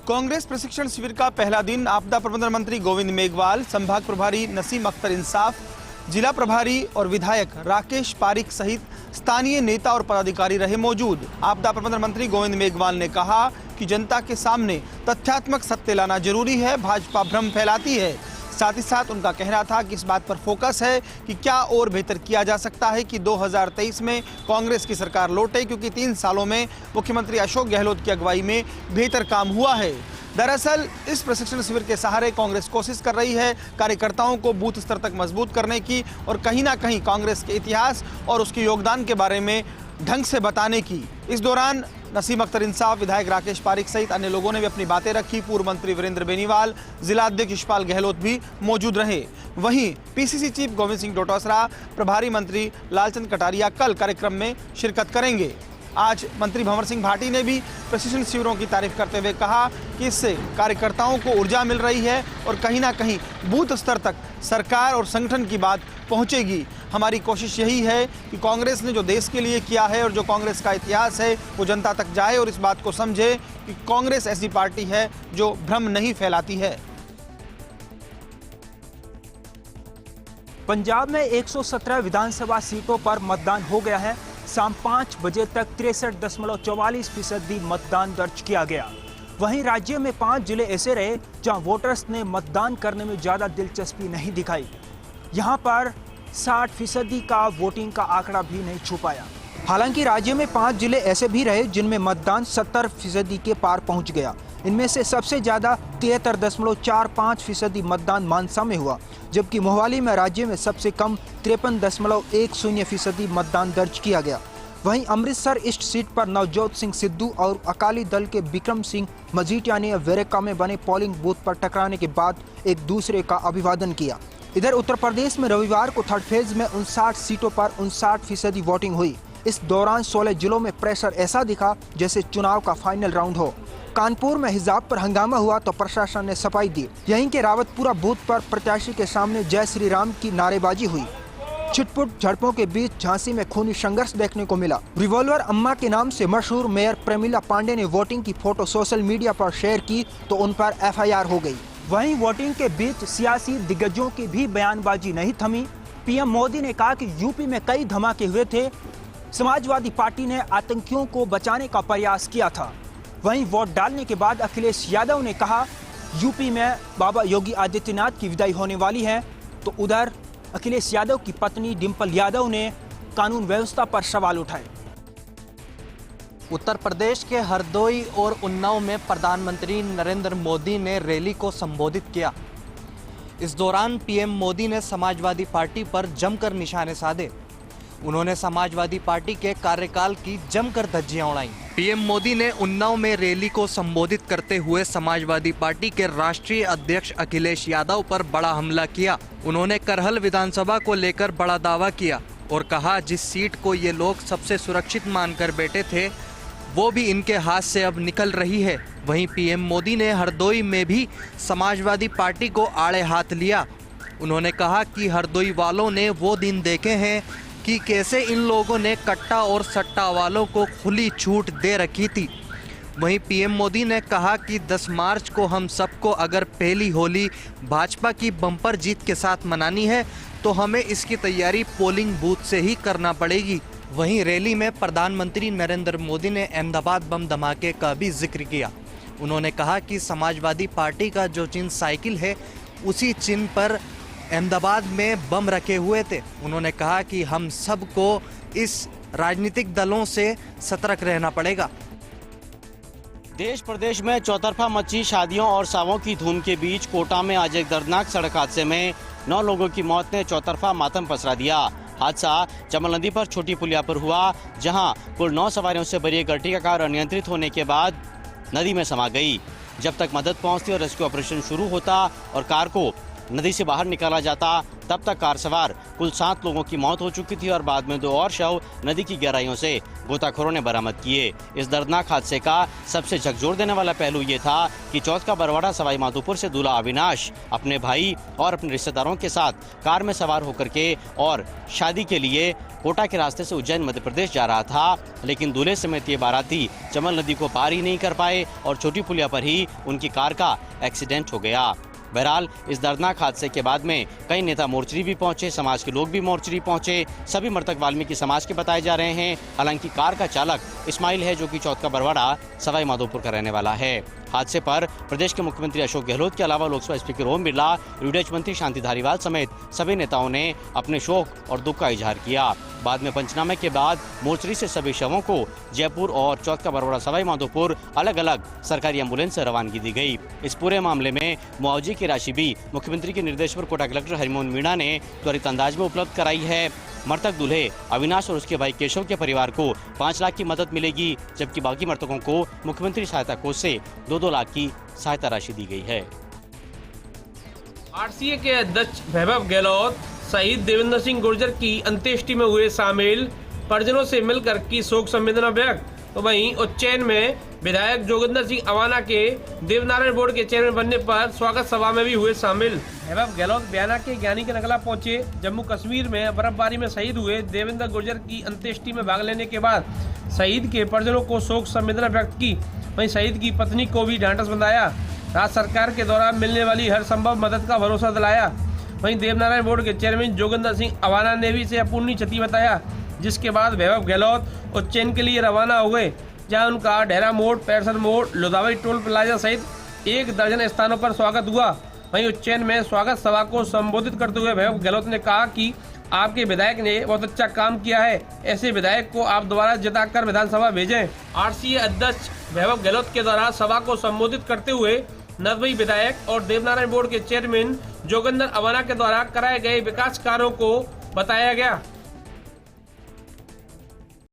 कांग्रेस प्रशिक्षण शिविर का पहला दिन आपदा प्रबंधन मंत्री गोविंद मेघवाल, संभाग प्रभारी नसीम अख्तर इंसाफ, जिला प्रभारी और विधायक राकेश पारिक सहित स्थानीय नेता और पदाधिकारी रहे मौजूद। आपदा प्रबंधन मंत्री गोविंद मेघवाल ने कहा कि जनता के सामने तथ्यात्मक सत्य लाना जरूरी है, भाजपा भ्रम फैलाती है। साथ ही साथ उनका कहना था कि इस बात पर फोकस है कि क्या और बेहतर किया जा सकता है कि 2023 में कांग्रेस की सरकार लौटे, क्योंकि 3 सालों में मुख्यमंत्री अशोक गहलोत की अगुवाई में बेहतर काम हुआ है। दरअसल इस प्रशिक्षण शिविर के सहारे कांग्रेस कोशिश कर रही है कार्यकर्ताओं को बूथ स्तर तक मजबूत करने की और कहीं ना कहीं कांग्रेस के इतिहास और उसके योगदान के बारे में ढंग से बताने की। इस दौरान नसीम अख्तर इंसाफ, विधायक राकेश पारिक सहित अन्य लोगों ने भी अपनी बातें रखी। पूर्व मंत्री वीरेंद्र बेनीवाल, जिला अध्यक्ष यशपाल गहलोत भी मौजूद रहे। वहीं पीसीसी चीफ गोविंद सिंह डोटासरा, प्रभारी मंत्री लालचंद कटारिया कल कार्यक्रम में शिरकत करेंगे। आज मंत्री भंवर सिंह भाटी ने भी प्रशिक्षण शिविरों की तारीफ करते हुए कहा कि इससे कार्यकर्ताओं को ऊर्जा मिल रही है और कहीं ना कहीं बूथ स्तर तक सरकार और संगठन की बात पहुंचेगी। हमारी कोशिश यही है कि कांग्रेस ने जो देश के लिए किया है और जो कांग्रेस का इतिहास है वो जनता तक जाए और इस बात को समझे कि कांग्रेस ऐसी पार्टी है जो भ्रम नहीं फैलाती है। पंजाब में 117 विधानसभा सीटों पर मतदान हो गया है। शाम 5 बजे तक 63.44% मतदान दर्ज किया गया। वहीं राज्य में 5 जिले ऐसे रहे जहां वोटर्स ने मतदान करने में ज्यादा दिलचस्पी नहीं दिखाई। यहां पर 60% का वोटिंग का आंकड़ा भी नहीं छू पाया। हालांकि राज्य में 5 जिले ऐसे भी रहे जिनमें मतदान 70% के पार पहुंच गया। इनमें से सबसे ज्यादा 73.45% मतदान मानसा में हुआ, जबकि मोहाली में राज्य में सबसे कम 53.10% मतदान दर्ज किया गया। वहीं अमृतसर ईस्ट सीट पर नवजोत सिंह सिद्धू और अकाली दल के बिक्रम सिंह मजीठिया ने वेरेका में बने पोलिंग बूथ पर टकराने के बाद एक दूसरे का अभिवादन किया। इधर उत्तर प्रदेश में रविवार को थर्ड फेज में 59 सीटों पर 59% वोटिंग हुई। इस दौरान 16 जिलों में प्रेशर ऐसा दिखा जैसे चुनाव का फाइनल राउंड हो। कानपुर में हिजाब पर हंगामा हुआ तो प्रशासन ने सफाई दी। यहीं के रावतपुरा बूथ पर प्रत्याशी के सामने जय श्री राम की नारेबाजी हुई। छिटपुट झड़पों के बीच झांसी में खूनी संघर्ष देखने को मिला। रिवॉल्वर अम्मा के नाम से मशहूर मेयर प्रेमिला पांडे ने वोटिंग की फोटो सोशल मीडिया पर शेयर की तो उन पर FIR हो गई। वहीं वोटिंग के बीच सियासी दिग्गजों की भी बयानबाजी नहीं थमी। PM मोदी ने कहा कि यूपी में कई धमाके हुए थे, समाजवादी पार्टी ने आतंकियों को बचाने का प्रयास किया था। वहीं वोट डालने के बाद अखिलेश यादव ने कहा यूपी में बाबा योगी आदित्यनाथ की विदाई होने वाली है, तो उधर अखिलेश यादव की पत्नी डिंपल यादव ने कानून व्यवस्था पर सवाल उठाए। उत्तर प्रदेश के हरदोई और उन्नाव में प्रधानमंत्री नरेंद्र मोदी ने रैली को संबोधित किया। इस दौरान PM मोदी ने समाजवादी पार्टी पर जमकर निशाने साधे। उन्होंने समाजवादी पार्टी के कार्यकाल की जमकर धज्जियां उड़ाई। PM मोदी ने उन्नाव में रैली को संबोधित करते हुए समाजवादी पार्टी के राष्ट्रीय अध्यक्ष अखिलेश यादव पर बड़ा हमला किया। उन्होंने करहल विधानसभा को लेकर बड़ा दावा किया और कहा जिस सीट को ये लोग सबसे सुरक्षित मानकर बैठे थे वो भी इनके हाथ से अब निकल रही है। वहीं PM मोदी ने हरदोई में भी समाजवादी पार्टी को आड़े हाथ लिया। उन्होंने कहा कि हरदोई वालों ने वो दिन देखे हैं कि कैसे इन लोगों ने कट्टा और सट्टा वालों को खुली छूट दे रखी थी। वहीं PM मोदी ने कहा कि 10 मार्च को हम सबको अगर पहली होली भाजपा की बम्पर जीत के साथ मनानी है तो हमें इसकी तैयारी पोलिंग बूथ से ही करना पड़ेगी। वहीं रैली में प्रधानमंत्री नरेंद्र मोदी ने अहमदाबाद बम धमाके का भी जिक्र किया। उन्होंने कहा कि समाजवादी पार्टी का जो चिन्ह साइकिल है उसी चिन्ह पर अहमदाबाद में बम रखे हुए थे। उन्होंने कहा कि हम सबको इस राजनीतिक दलों से सतर्क रहना पड़ेगा। देश प्रदेश में चौतरफा मची शादियों और सावों की धूम के बीच कोटा में आज एक दर्दनाक सड़क हादसे में 9 लोगों की मौत ने चौतरफा मातम पसरा दिया। हादसा चमल नदी पर छोटी पुलिया पर हुआ, जहां कुल 9 सवारियों से भरी एक अर्टिगा कार अनियंत्रित होने के बाद नदी में समा गई। जब तक मदद पहुंचती और रेस्क्यू ऑपरेशन शुरू होता और कार को नदी से बाहर निकाला जाता, तब तक कार सवार कुल 7 लोगों की मौत हो चुकी थी और बाद में 2 और शव नदी की गहराइयों से गोताखोरों ने बरामद किए। इस दर्दनाक हादसे का सबसे झकझोर देने वाला पहलू ये था कि चौथ का बरवाड़ा सवाई माधोपुर से दूल्हा अविनाश अपने भाई और अपने रिश्तेदारों के साथ कार में सवार होकर के और शादी के लिए कोटा के रास्ते से उज्जैन मध्य प्रदेश जा रहा था, लेकिन दूल्हे समेत ये बाराती चमन नदी को पार ही नहीं कर पाए और छोटी पुलिया पर ही उनकी कार का एक्सीडेंट हो गया। बहरहाल इस दर्दनाक हादसे के बाद में कई नेता मोर्चरी भी पहुंचे, समाज के लोग भी मोर्चरी पहुंचे। सभी मृतक वाल्मीकि समाज के बताए जा रहे हैं। हालांकि कार का चालक इस्माइल है, जो कि चौथ का बरवाड़ा सवाई माधोपुर का रहने वाला है। हादसे पर प्रदेश के मुख्यमंत्री अशोक गहलोत के अलावा लोकसभा स्पीकर ओम बिरला, विदेश मंत्री शांति धारीवाल समेत सभी नेताओं ने अपने शोक और दुख का इजहार किया। बाद में पंचनामे के बाद मोर्चरी से सभी शवों को जयपुर और चौथ का बरवाड़ा सवाई माधोपुर अलग अलग सरकारी एम्बुलेंस से रवानगी दी गई। इस पूरे मामले में मुआवजे की राशि भी मुख्यमंत्री के निर्देश पर कोटा कलेक्टर हरिमोहन मीणा ने त्वरित अंदाज में उपलब्ध कराई है। मृतक दूल्हे अविनाश और उसके भाई केशव के परिवार को 5 लाख की मदद मिलेगी, जबकि बाकी मृतकों को मुख्यमंत्री सहायता कोष से 2-2 लाख की सहायता राशि दी गई है। आरसीए के अध्यक्ष वैभव गहलोत शहीद देवेंद्र सिंह गुर्जर की अंत्येष्टि में हुए शामिल, परिजनों से मिलकर की शोक संवेदना व्यक्त। तो वहीं उज्जैन में विधायक जोगिंदर सिंह अवाना के देवनारायण बोर्ड के चेयरमैन बनने पर स्वागत सभा में भी हुए शामिल। वैभव गहलोत बयाना के ज्ञानी के नगला पहुंचे। जम्मू कश्मीर में बर्फबारी में शहीद हुए देवेंद्र गुर्जर की अंत्येष्टि में भाग लेने के बाद शहीद के परिजनों को शोक संवेदना व्यक्त की। वहीं शहीद की पत्नी को भी ढांढस बंधाया। राज्य सरकार के द्वारा मिलने वाली हर संभव मदद का भरोसा दिलाया। वहीं देवनारायण बोर्ड के चेयरमैन जोगिंदर सिंह अवाना ने भी इसे अपूर्णीय क्षति बताया, जिसके बाद वैभव गहलोत उज्जैन के लिए रवाना हो गए, जहां उनका डेरा मोड़, पैरसन मोड़, लोधावई टोल प्लाजा सहित 1 दर्जन स्थानों पर स्वागत हुआ। वहीं उज्जैन में स्वागत सभा को संबोधित करते हुए वैभव गहलोत ने कहा कि आपके विधायक ने बहुत अच्छा काम किया है, ऐसे विधायक को आप दोबारा जिताकर विधानसभा भेजें। आरसीए अध्यक्ष वैभव गहलोत के द्वारा सभा को संबोधित करते हुए नरवई विधायक और देवनारायण बोर्ड के चेयरमैन जोगिंदर अवाना के द्वारा कराए गए विकास कार्यों को बताया गया।